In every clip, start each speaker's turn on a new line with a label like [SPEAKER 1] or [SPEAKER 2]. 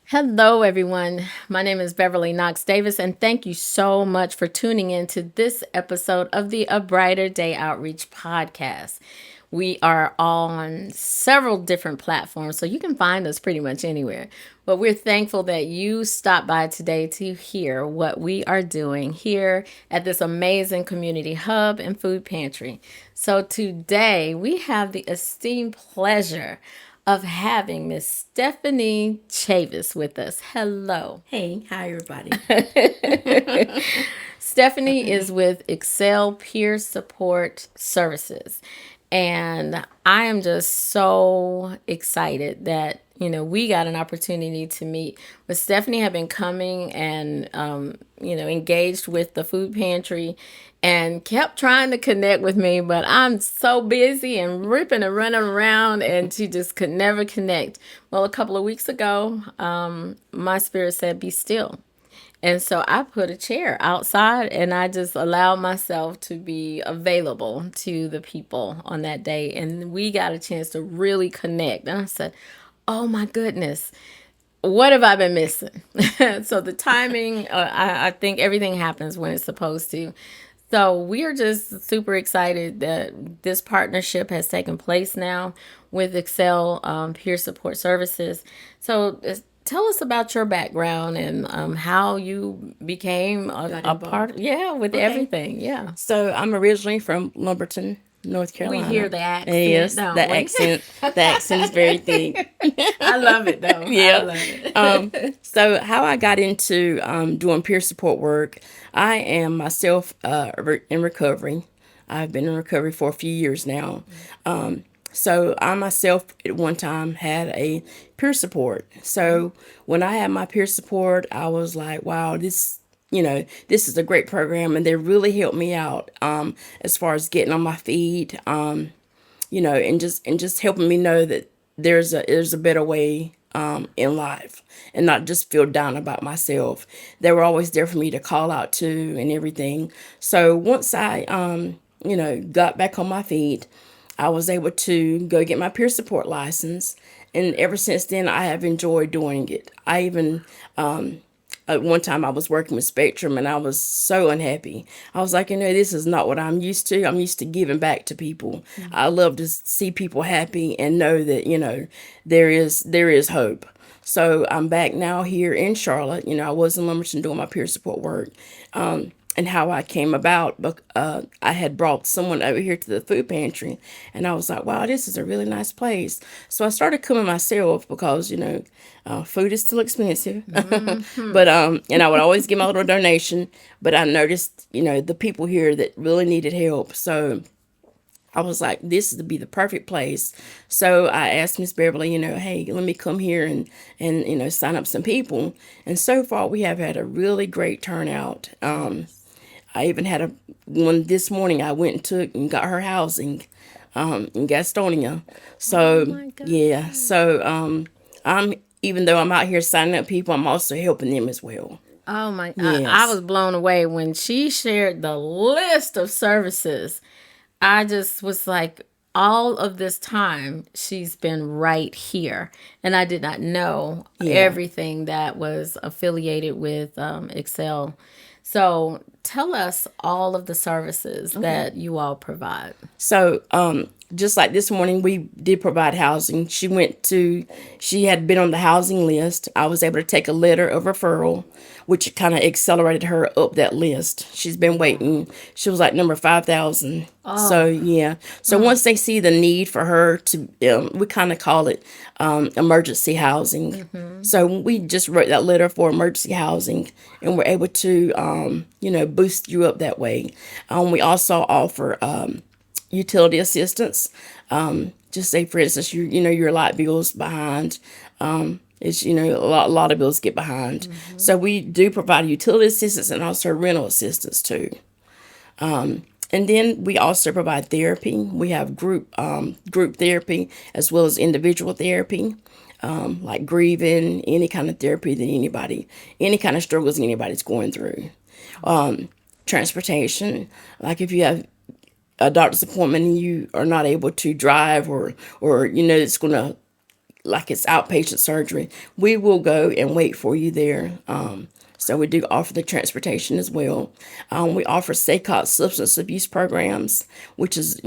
[SPEAKER 1] Hello, everyone. My name is Beverly Knox Davis, and thank you so much for tuning in to this episode of the A Brighter Day Outreach podcast. We are on several different platforms, so you can find us pretty much anywhere. But we're thankful that you stopped by today to hear what we are doing here at this amazing community hub and food pantry. So today we have the esteemed pleasure of having Miss Stephanie Chavis with us. Hello.
[SPEAKER 2] Hey, hi everybody.
[SPEAKER 1] Stephanie is with Excel Peer Support Services. And I am just so excited that, we got an opportunity to meet. But Stephanie had been coming and, engaged with the food pantry and kept trying to connect with me. But I'm so busy and ripping and running around, and she just could never connect. Well, a couple of weeks ago, my spirit said, be still. And so I put a chair outside and I just allowed myself to be available to the people on that day. And we got a chance to really connect. And I said, oh my goodness, what have I been missing? So the timing, I think everything happens when it's supposed to. So we are just super excited that this partnership has taken place now with Excel Peer Support Services. So tell us about your background and how you became a part. Yeah, with everything. Yeah.
[SPEAKER 2] So I'm originally from Lumberton, North
[SPEAKER 1] We
[SPEAKER 2] Carolina.
[SPEAKER 1] hear the accent,
[SPEAKER 2] Yes,
[SPEAKER 1] don't
[SPEAKER 2] the
[SPEAKER 1] we?
[SPEAKER 2] accent. The accent is very thick.
[SPEAKER 1] I love it though. I love it.
[SPEAKER 2] So how I got into doing peer support work, I am myself in recovery. I've been in recovery for a few years now. So I myself at one time had a peer support. So when I had my peer support, I was like, wow, this is a great program, and they really helped me out as far as getting on my feet, and just helping me know that there's a better way in life, and not just feel down about myself. They were always there for me to call out to and everything. So once I got back on my feet, I was able to go get my peer support license, and ever since then I have enjoyed doing it. I even at one time I was working with Spectrum and I was so unhappy. I was like, this is not what I'm used to. I'm used to giving back to people. I love to see people happy and know that, there is hope. So I'm back now here in Charlotte. I was in Lumberton doing my peer support work. And how I came about, but I had brought someone over here to the food pantry, and I was like, wow, this is a really nice place. So I started coming myself because, food is still expensive. But, and I would always give my little donation, but I noticed, the people here that really needed help. So I was like, this is to be the perfect place. So I asked Miss Beverly, hey, let me come here and sign up some people. And so far we have had a really great turnout. I even had one this morning. I went and took and got her housing in Gastonia. So,
[SPEAKER 1] my God.
[SPEAKER 2] yeah. So I'm even though I'm out here signing up people, I'm also helping them as well.
[SPEAKER 1] Oh my! I
[SPEAKER 2] Yes.
[SPEAKER 1] was blown away when she shared the list of services. I just was like, all of this time she's been right here, and I did not know
[SPEAKER 2] Yeah.
[SPEAKER 1] everything that was affiliated with Excel. So tell us all of the services that you all provide.
[SPEAKER 2] So, just like this morning, we did provide housing. She had been on the housing list. I was able to take a letter of referral, which kind of accelerated her up that list. She's been waiting. She was like number 5,000. So, yeah. So once they see the need for her to, we kind of call it emergency housing. So we just wrote that letter for emergency housing, and we're able to, boost you up that way. We also offer utility assistance. Just say, for instance, your light bill's behind. It's a lot of bills get behind. So we do provide utility assistance and also rental assistance too. And then we also provide therapy. We have group therapy as well as individual therapy, like grieving, any kind of therapy that any kind of struggles anybody's going through. Transportation, like if you have a doctor's appointment and you are not able to drive, or it's going to like it's outpatient surgery, we will go and wait for you there. So we do offer the transportation as well. We offer SACOT substance abuse programs, which is,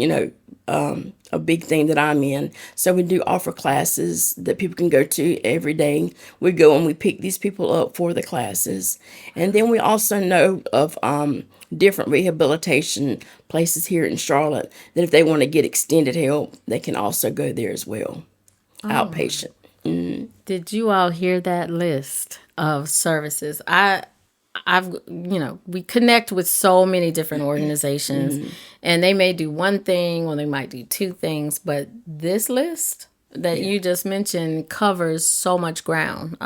[SPEAKER 2] a big thing that I'm in. So we do offer classes that people can go to every day. We go and we pick these people up for the classes. And then we also know of different rehabilitation places here in Charlotte that if they want to get extended help, they can also go there as well, outpatient.
[SPEAKER 1] Did you all hear that list of services? We connect with so many different organizations, and they may do one thing or they might do two things, but this list that you just mentioned covers so much ground.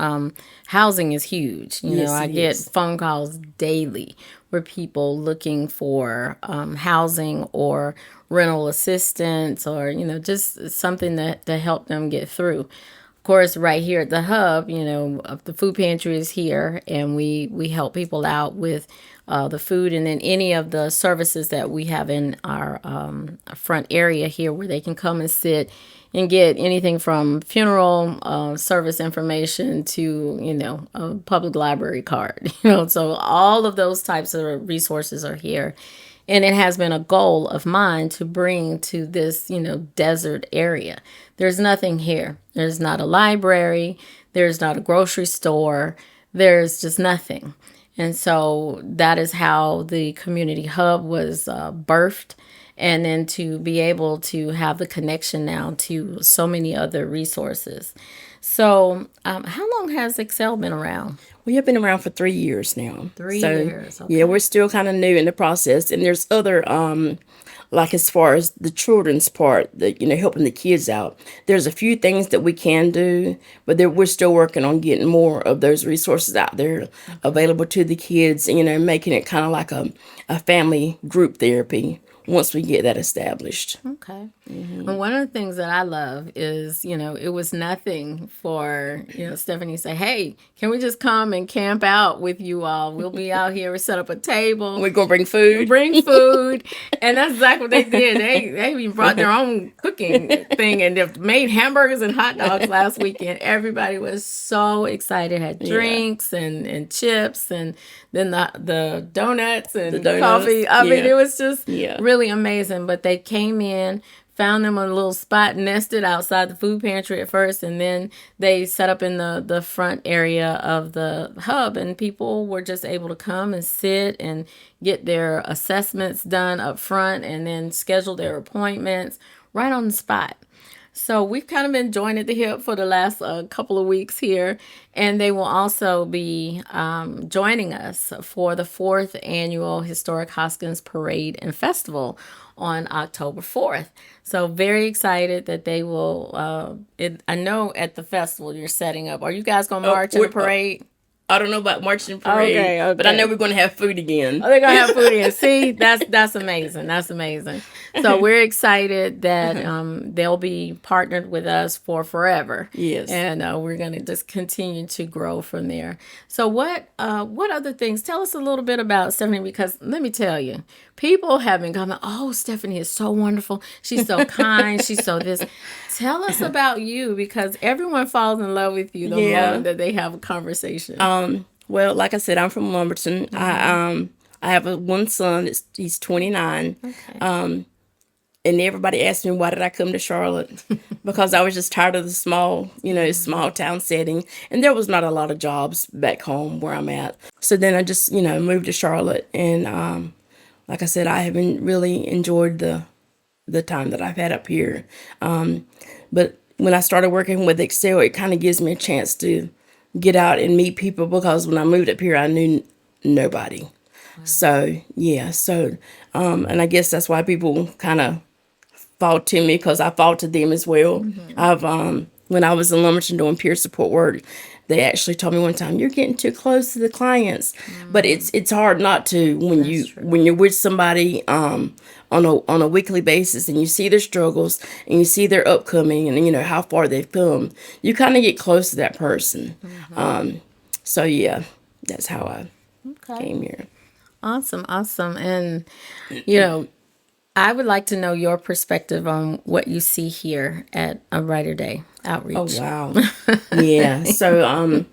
[SPEAKER 1] Housing is huge.
[SPEAKER 2] Yes,
[SPEAKER 1] I
[SPEAKER 2] it
[SPEAKER 1] get
[SPEAKER 2] is.
[SPEAKER 1] phone calls daily where people looking for housing or rental assistance or, just something to help them get through. Of course, right here at the hub, the food pantry is here, and we help people out with the food, and then any of the services that we have in our front area here, where they can come and sit and get anything from funeral service information to a public library card. So all of those types of resources are here. And it has been a goal of mine to bring to this, desert area. There's nothing here. There's not a library. There's not a grocery store. There's just nothing. And so that is how the community hub was birthed. And then to be able to have the connection now to so many other resources. So how long has Excel been around?
[SPEAKER 2] We have been around for 3 years now.
[SPEAKER 1] 3 years. Okay.
[SPEAKER 2] Yeah, we're still kind of new in the process. And there's other, like as far as the children's part, helping the kids out. There's a few things that we can do, but we're still working on getting more of those resources out there available to the kids, making it kind of like a family group therapy once we get that established.
[SPEAKER 1] Okay. And one of the things that I love is, it was nothing for, Stephanie to say, hey, can we just come and camp out with you all? We'll be out here. We set up a table.
[SPEAKER 2] We're going to bring food.
[SPEAKER 1] Bring food. And that's exactly what they did. They even brought their own cooking thing and they made hamburgers and hot dogs last weekend. Everybody was so excited. Had drinks and chips and then the donuts and coffee. I mean, it was just really amazing. But they came in, found them a little spot, nested outside the food pantry at first, and then they set up in the front area of the hub, and people were just able to come and sit and get their assessments done up front and then schedule their appointments right on the spot. So we've kind of been joined at the hip for the last couple of weeks here, and they will also be joining us for the fourth annual Historic Hoskins Parade and Festival on October 4th. So very excited that they will, I know at the festival you're setting up. Are you guys going to march in the parade?
[SPEAKER 2] I don't know about marching parade,
[SPEAKER 1] okay.
[SPEAKER 2] But I know we're going to have food again.
[SPEAKER 1] Oh, they're going to have food again. See, that's amazing. That's amazing. So we're excited that they'll be partnered with us for forever.
[SPEAKER 2] Yes.
[SPEAKER 1] And we're going to just continue to grow from there. So what other things? Tell us a little bit about Stephanie, because let me tell you, people have been coming, oh, Stephanie is so wonderful. She's so kind. She's so this. Tell us about you, because everyone falls in love with you the moment that they have a conversation.
[SPEAKER 2] Well, like I said, I'm from Lumberton. I have one son. He's 29.
[SPEAKER 1] Okay.
[SPEAKER 2] And everybody asked me, why did I come to Charlotte? Because I was just tired of the small town setting. And there was not a lot of jobs back home where I'm at. So then I just, moved to Charlotte. And like I said, I haven't really enjoyed the time that I've had up here. But when I started working with Excel, it kind of gives me a chance to get out and meet people, because when I moved up here, I knew nobody. Wow. So, yeah. So, and I guess that's why people kind of fall to me, because I fall to them as well. Mm-hmm. I've, when I was in Lumberton doing peer support work, they actually told me one time, you're getting too close to the clients. Mm-hmm. But it's hard not to when you're with somebody on a weekly basis, and you see their struggles and you see their upcoming and how far they've come. You kind of get close to that person. Mm-hmm. So yeah, that's how I came here.
[SPEAKER 1] Awesome. And I would like to know your perspective on what you see here at A Brighter Day
[SPEAKER 2] Oh
[SPEAKER 1] Outreach.
[SPEAKER 2] wow. Yeah. So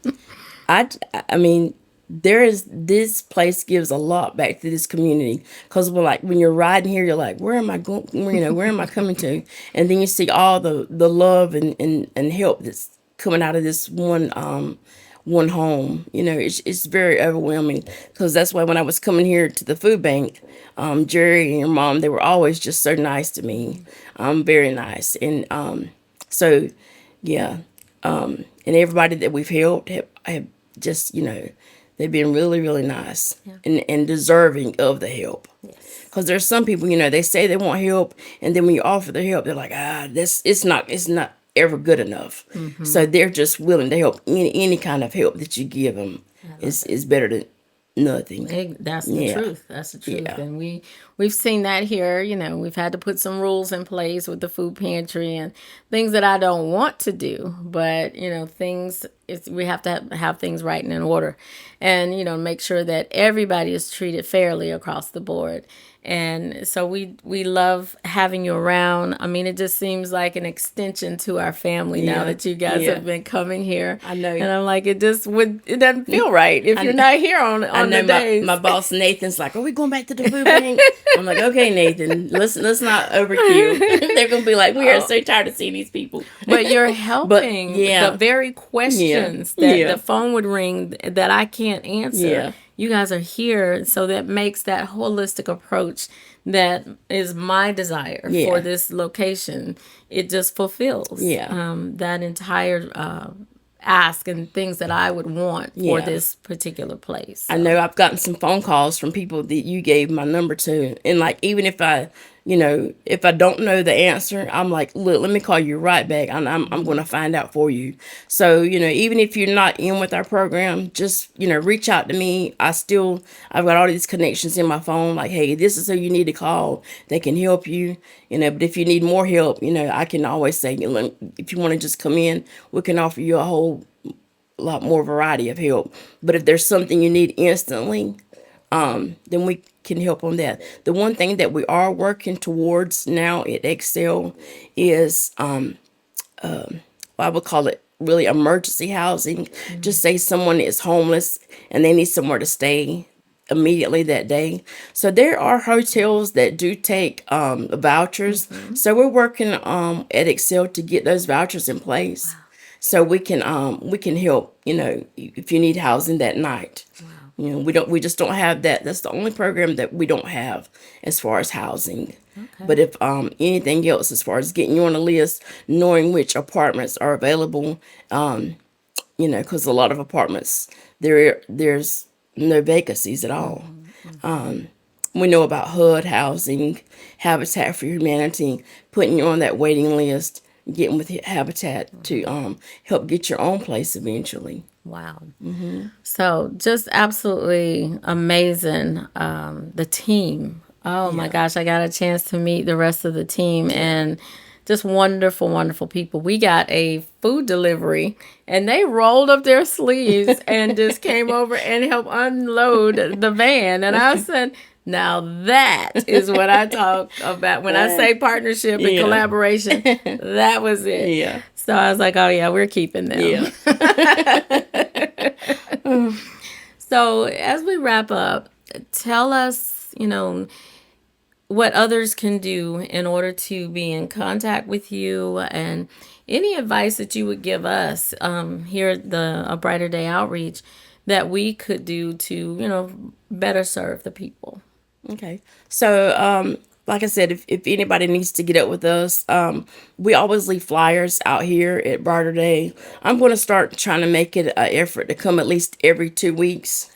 [SPEAKER 2] I I mean there is this place gives a lot back to this community because we're like when you're riding here you're like where am I going, where am I coming to, and then you see all the love and help that's coming out of this one home. It's very overwhelming because that's why when I was coming here to the food bank, Jerry and your mom, they were always just so nice to me, very nice. And so yeah, and everybody that we've helped have just, they've been really, really nice and deserving of the help. Because there's some people, they say they want help, and then when you offer the help, they're like, this it's not ever good enough. So they're just willing to help. Any kind of help that you give them is better than nothing.
[SPEAKER 1] That's the
[SPEAKER 2] Yeah.
[SPEAKER 1] truth. That's the truth.
[SPEAKER 2] Yeah.
[SPEAKER 1] And we've seen that here. We've had to put some rules in place with the food pantry and things that I don't want to do, but we have to have things right and in order, and make sure that everybody is treated fairly across the board. And so we love having you around. I mean, it just seems like an extension to our family now that you guys have been coming here.
[SPEAKER 2] I know.
[SPEAKER 1] And I'm like, it doesn't feel right if you're not here on the days.
[SPEAKER 2] My boss Nathan's like, are we going back to the food bank? I'm like, okay, Nathan, let's not overkill. They're gonna be like, we are so tired of seeing these people.
[SPEAKER 1] But you're helping the very questions that the phone would ring that I can't answer.
[SPEAKER 2] Yeah.
[SPEAKER 1] You guys are here, so that makes that holistic approach that is my desire for this location. It just fulfills that entire ask and things that I would want for this particular place. So.
[SPEAKER 2] I know I've gotten some phone calls from people that you gave my number to, and like even if I don't know the answer, I'm like, look, let me call you right back. I'm going to find out for you. So even if you're not in with our program, just reach out to me. I've got all these connections in my phone. Like, hey, this is who you need to call. They can help you. But if you need more help, I can always say, if you want to just come in, we can offer you a whole lot more variety of help. But if there's something you need instantly, then we can help on that. The one thing that we are working towards now at Excel is I would call it really emergency housing. Just say someone is homeless and they need somewhere to stay immediately that day. So there are hotels that do take vouchers. So we're working at Excel to get those vouchers in place. So we can help, if you need housing that night. We just don't have that. That's the only program that we don't have as far as housing. Okay. But if anything else, as far as getting you on a list, knowing which apartments are available, because a lot of apartments there's no vacancies at all. We know about HUD housing, Habitat for Humanity, putting you on that waiting list, getting with Habitat to help get your own place eventually.
[SPEAKER 1] Wow. So just absolutely amazing. The team. Oh my gosh, I got a chance to meet the rest of the team and just wonderful, wonderful people. We got a food delivery and they rolled up their sleeves and just came over and helped unload the van. And I said, now that is what I talk about when I say partnership and collaboration. That was it.
[SPEAKER 2] Yeah.
[SPEAKER 1] So I was like, oh yeah, we're keeping them.
[SPEAKER 2] Yeah.
[SPEAKER 1] So as we wrap up, tell us, what others can do in order to be in contact with you and any advice that you would give us here at the A Brighter Day Outreach that we could do to, better serve the people.
[SPEAKER 2] Okay. So, like I said, if anybody needs to get up with us, we always leave flyers out here at Brighter Day. I'm going to start trying to make it an effort to come at least every 2 weeks.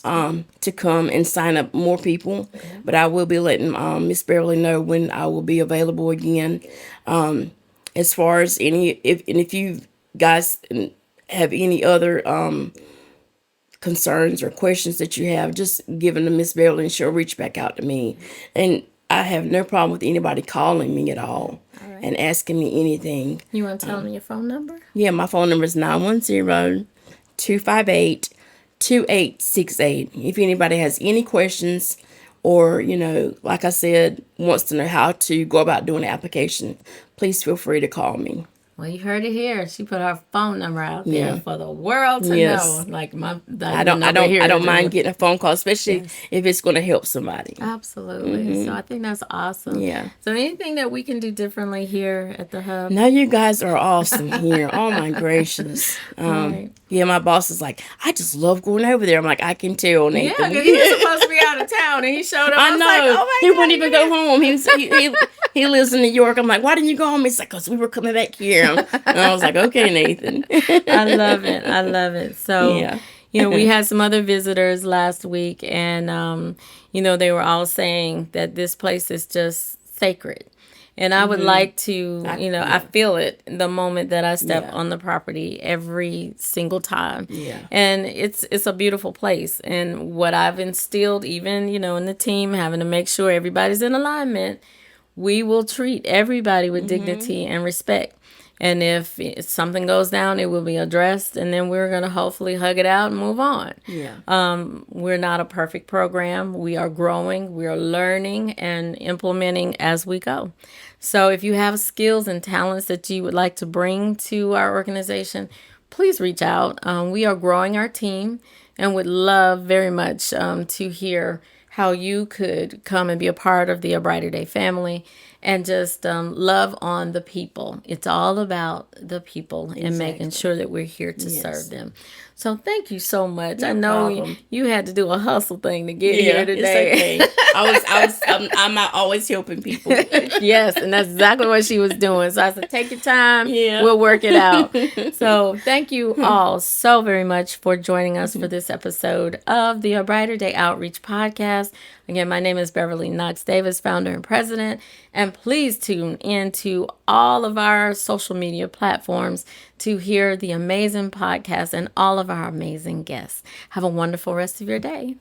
[SPEAKER 2] To come and sign up more people, but I will be letting Miss Beverly know when I will be available again. As far as if you guys have any other concerns or questions that you have, just give them to Miss Beverly and she'll reach back out to me. And I have no problem with anybody calling me at all and asking me anything.
[SPEAKER 1] You want to tell them your phone number?
[SPEAKER 2] Yeah, my phone number is 910-258-2868. If anybody has any questions or, like I said, wants to know how to go about doing the application, please feel free to call me.
[SPEAKER 1] Well, you heard it here. She put her phone number out there
[SPEAKER 2] Yeah.
[SPEAKER 1] for the world to
[SPEAKER 2] Yes.
[SPEAKER 1] know. Like
[SPEAKER 2] I don't mind getting a phone call, especially
[SPEAKER 1] Yes.
[SPEAKER 2] if it's going to help somebody.
[SPEAKER 1] Absolutely. So I think that's awesome.
[SPEAKER 2] Yeah.
[SPEAKER 1] So anything that we can do differently here at the hub?
[SPEAKER 2] Now you guys are awesome here. Oh my gracious.
[SPEAKER 1] Right.
[SPEAKER 2] Yeah, my boss is like, I just love going over there. I'm like, I can tell,
[SPEAKER 1] Yeah,
[SPEAKER 2] Nathan.
[SPEAKER 1] because he was supposed to be out of town and he showed up.
[SPEAKER 2] I
[SPEAKER 1] was
[SPEAKER 2] know.
[SPEAKER 1] like, oh my
[SPEAKER 2] He
[SPEAKER 1] God,
[SPEAKER 2] wouldn't even go home. He lives in New York. I'm like, why didn't you go home? He's like, because we were coming back here. And I was like, okay, Nathan.
[SPEAKER 1] I love it. I love it. So,
[SPEAKER 2] Yeah.
[SPEAKER 1] we had some other visitors last week, and, they were all saying that this place is just sacred. And I would like to, I feel it the moment that I step on the property every single time.
[SPEAKER 2] Yeah.
[SPEAKER 1] And it's a beautiful place. And what I've instilled, even, in the team, having to make sure everybody's in alignment, we will treat everybody with dignity and respect. And if something goes down, it will be addressed, and then we're going to hopefully hug it out and move on.
[SPEAKER 2] Yeah.
[SPEAKER 1] We're not a perfect program. We are growing, we are learning and implementing as we go. So if you have skills and talents that you would like to bring to our organization, please reach out. We are growing our team and would love very much to hear how you could come and be a part of the A Brighter Day family and just love on the people. It's all about the people and making sure that we're here to serve them. So thank you so much. I know you had to do a hustle thing to get here today.
[SPEAKER 2] It's okay. I'm not always helping people.
[SPEAKER 1] Yes, and that's exactly what she was doing. So I said, take your time.
[SPEAKER 2] Yeah.
[SPEAKER 1] We'll work it out. So thank you all so very much for joining us for this episode of the A Brighter Day Outreach Podcast. Again, my name is Beverly Knox Davis, founder and president. And please tune in to all of our social media platforms to hear the amazing podcast and all of our amazing guests. Have a wonderful rest of your day.